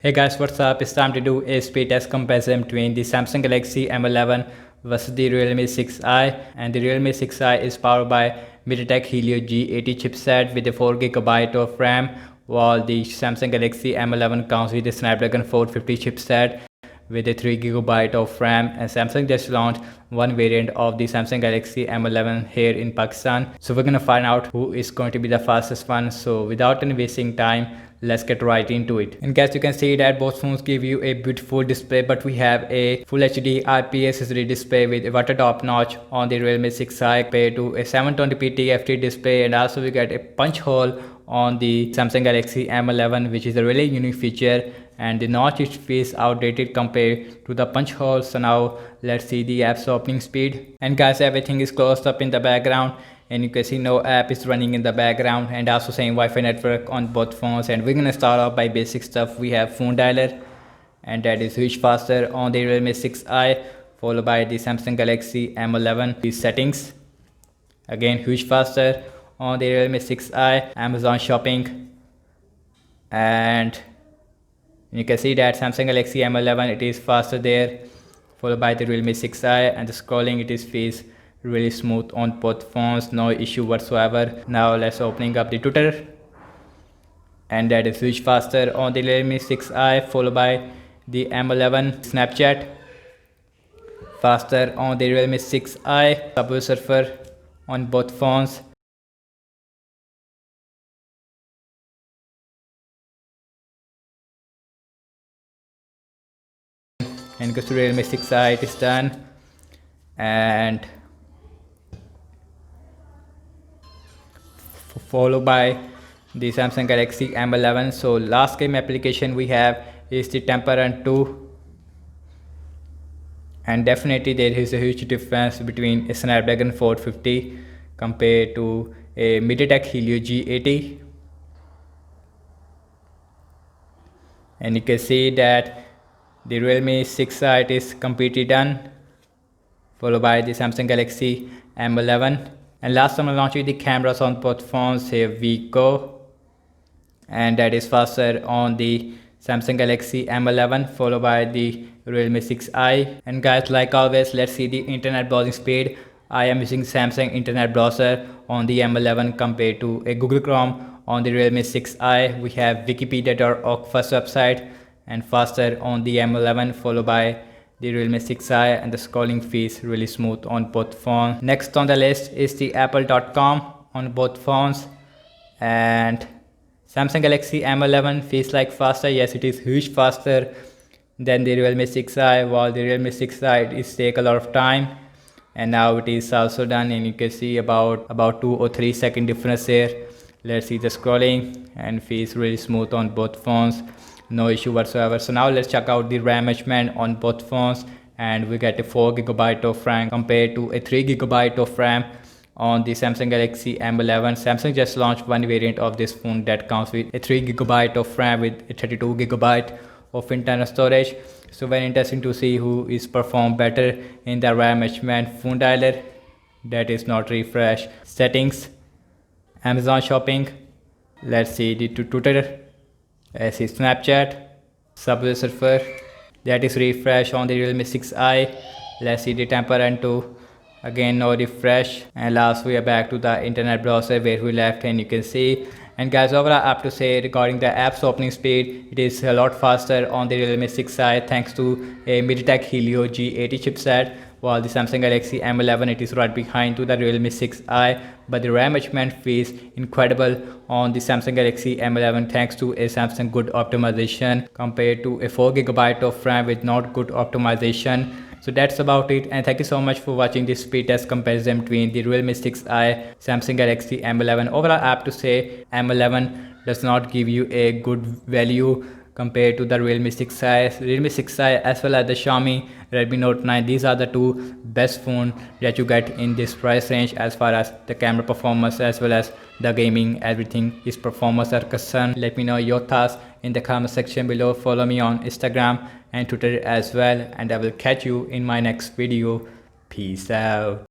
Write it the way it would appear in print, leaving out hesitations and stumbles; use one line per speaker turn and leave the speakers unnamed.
Hey guys, what's up? It's time to do a speed test comparison between the Samsung Galaxy M11 versus the Realme 6i, and the Realme 6i is powered by MediaTek Helio G80 chipset with a 4GB of RAM, while the Samsung Galaxy M11 comes with a Snapdragon 450 chipset with a 3GB of RAM. And Samsung just launched one variant of the Samsung Galaxy M11 here in Pakistan. So we're gonna find out who is going to be the fastest one. So without any wasting time, let's get right into it. And guys, you can see that both phones give you a beautiful display, but we have a full HD IPS HD display with a water top notch on the Realme 6i compared to a 720p TFT display, and also we get a punch hole on the Samsung Galaxy M11, which is a really unique feature, and the notch is feels outdated compared to the punch hole. So now let's see the app's opening speed. And guys, everything is closed up in the background, and you can see no app is running in the background, and also same Wi-Fi network on both phones. And we're gonna start off by basic stuff. We have phone dialer, and that is huge faster on the Realme 6i, followed by the Samsung Galaxy M11. These settings again huge faster on the Realme 6i. Amazon shopping, and you can see that Samsung Galaxy M11 it is faster there, followed by the Realme 6i, and the scrolling it is feels really smooth on both phones, no issue whatsoever. Now let's opening up the Twitter, and that is huge faster on the Realme 6i, followed by the M11. Snapchat faster on the Realme 6i. Subway Surfer on both phones. And goes to Realme 6i, it is done. And followed by the Samsung Galaxy M11. So last game application we have is the Temple Run 2, and definitely there is a huge difference between a Snapdragon 450 compared to a MediaTek Helio G80. And you can see that the Realme 6i it is completely done, followed by the Samsung Galaxy M11. And last time I launched with the cameras on both phones. Here we go, and that is faster on the Samsung Galaxy M11, followed by the Realme 6i. And guys, like always, let's see the internet browsing speed. I am using Samsung internet browser on the M11 compared to a Google Chrome on the Realme 6i. We have wikipedia.org first website, and faster on the M11, followed by the Realme 6i, and the scrolling feels really smooth on both phones. Next on the list is the apple.com on both phones, and Samsung Galaxy M11 feels like faster. Yes, it is huge faster than the Realme 6i, while the Realme 6i it take a lot of time, and now it is also done. And you can see about 2 or 3 second difference here. Let's see the scrolling, and feels really smooth on both phones, no issue whatsoever. So now let's check out the RAM management on both phones, and we get a 4GB of RAM compared to a 3GB of RAM on the Samsung Galaxy M11. Samsung just launched one variant of this phone that comes with a 3GB of RAM with a 32GB of internal storage. So very interesting to see who is perform better in the RAM management. Phone dialer that is not refresh. Settings, Amazon shopping, let's see the Twitter, let's see Snapchat, Subway Surfer, that is refresh on the Realme 6i. Let's see the Temple Run 2, again no refresh. And last we are back to the internet browser where we left, and you can see. And guys, overall I have to say regarding the app's opening speed, it is a lot faster on the Realme 6i thanks to a MediaTek Helio G80 chipset, while the Samsung Galaxy M11 it is right behind to the Realme 6i. But the RAM management feels incredible on the Samsung Galaxy M11 thanks to a Samsung good optimization compared to a 4GB of RAM with not good optimization. So that's about it, and thank you so much for watching this speed test comparison between the Realme 6i, Samsung Galaxy M11. Overall I have to say M11 does not give you a good value compared to the Realme 6i. Realme 6i as well as the Xiaomi Redmi Note 9, these are the two best phones that you get in this price range as far as the camera performance as well as the gaming, everything is performance are concerned. Let me know your thoughts in the comment section below. Follow me on Instagram and Twitter as well, and I will catch you in my next video. Peace out.